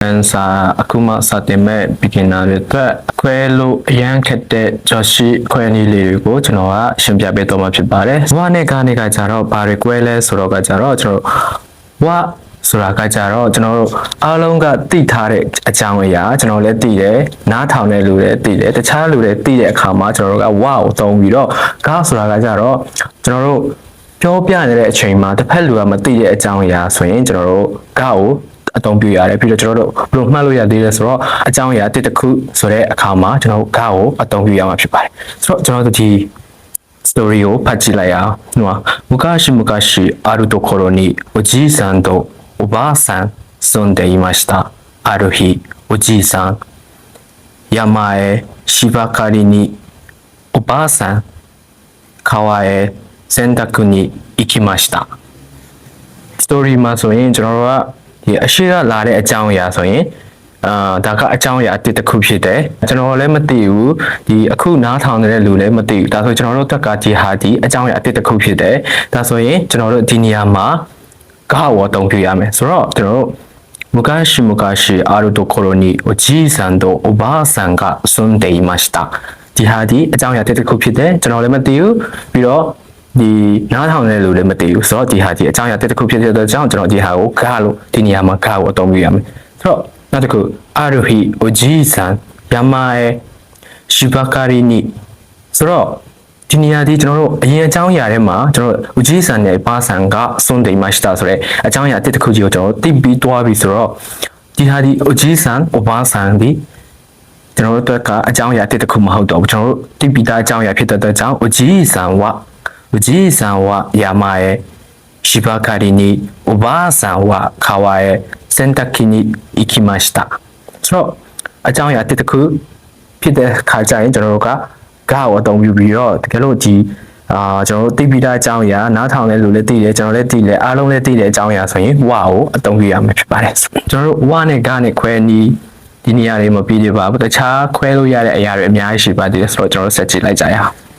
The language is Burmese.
စာအခုမှစတင်မဲ့ beginner တွေအတွက်ခွဲလို့အရန်ခက်တဲ့ကြော်ရှိခွဲနည်းလေးတွေကိုကျွန်တော်ကရှင်းပြပေးတော့မှာဖြစ်ပါတယ်။ဝါနဲ့ကနေကကြတော့ဘာတွေကွဲလဲဆိုတော့ကကြတော့ကျွန်တော်ဝါဆိုတာကကြတော့ကျွန်တော်တို့အားလုံးကသိထားတဲ့အကြောင်းအရာကျွန်တော်လည်းသိတယ်နားထောင်တဲ့လူလည်းသိတယ်တခြားလူလည်းသိတဲ့အခါမှာကျွန်တော်တို့ကဝါကိုသုံးပြီးတော့ကားဆိုတာကကြတော့ကျွန်တော်တို့ပြောပြနေတဲ့အချိန်မှာတစ်ဖက်လူကမသိတဲ့အကြောင်းအရာဆိုရင်ကျွန်တော်တို့ကားကိုအသုံးပြုရတယ်ပြီးတော့ကျွန်တော်တို့ဘယ်လိုမှတ်လို့ရသေးလဲဆိုတော့အကြောင်းအရာတစ်ခုဆိုတဲ့အခါမှာကျွန်တော်တို့ကားကိုအသုံးပြုရမှာဖြစ်ပါတယ်ဆိုတော့ကျွန်တော်တို့ဒီ story ကိုဖတ်ကြည့်လိုက်အောင်နော်昔あるところにおじいさんとおばあさん住んでいましたある日おじいさん山へ芝刈りにおばあさん川へ洗濯に行きました story မှာဆိုရင်ကျွန်တော်တို့ကဒီအရှိကလာတဲ့အကြောင်းအရာဆိုရင်ဒါကအကြောင်းအရာအတစ်တစ်ခုဖြစ်တယ်ကျွန်တော်လည်းမသိဘူးဒီအခုနားထောင်နေတဲ့လူလည်းမသိဘူးဒါဆိုကျွန်တော်တို့တက်ကဒီဟာဒီအကြောင်းအရာအတစ်တစ်ခုဖြစ်တယ်ဒါဆိုရင်ကျွန်တော်တို့ဒီနေရာမှာကားဝတ်တုံးပြရမယ်ဆိုတော့ကျွန်တော်တို့昔あるところにおじいさんとおばあさんが住んでいましたဒီဟာဒီအကြောင်းအရာတစ်ခုဖြစ်တယ်ကျွန်တော်လည်းမသိဘူးပြီးတော့ဒီနားထောင်တဲ့လူလည်းမသိဘူးဆိုတော့ဒီဟာဒီအကြောင်းအရာတစ်ခုဖြစ်တဲ့အတွက်ကြောင့်ကျွန်တော်ဒီဟာကိုကားလို့ဒီနေရာမှာကားကိုအသုံးပြရမယ်ဆိုတော့နောက်တစ်ခုある日おじいさん山へ芝刈りにဆိုတော့ဒီနေရာဒီကျွန်တော်တို့အရင်အကြောင်းအရာထဲမှာကျွန်တော်တို့おじいさんနဲ့ばあさんが住んでいましたဆိုတဲ့အကြောင်းအရာတစ်ခုကြီးကိုကျွန်တော်တို့သိပြီးတွားပြီးဆိုတော့ဒီဟာဒီおじいさんおばあさんဒီကျွန်တော်တို့ကအကြောင်းအရာတစ်ခုမဟုတ်တော့ဘူးကျွန်တော်တို့သိပြီးသားအကြောင်းအရာဖြစ်တဲ့အတွက်ကြောင့်おじいさんおじいさんは山へ芝刈りにおばあさんは川へ洗濯に行きましたဆိုတော့အကြောင်းအရာတစ်ခုဖြစ်တဲ့ခါကျရင်ကျွန်တော်တို့ကကားကိုအသုံးပြုပြီးတော့တကယ်လို့ဒီကျွန်တော်တို့သိပြီးသားအကြောင်းအရာနားထောင်တဲ့လူလည်းသိတယ်ကျွန်တော်လည်းသိတယ်အားလုံးလည်းသိတဲ့အကြောင်းအရာဆိုရင်ဝါကိုအသုံးပြုရမှာဖြစ်ပါတယ်ကျွန်တော်တို့ဝါနဲ့ကားနဲ့ခွဲနီးဒီနေရာတွေမပြီးသေးပါဘူးတခြားခွဲလို့ရတဲ့အရာတွေအများကြီးရှိပါသေးတယ်ဆိုတော့ကျွန်တော်တို့ဆက်ကြည့်လိုက်ကြရအောင်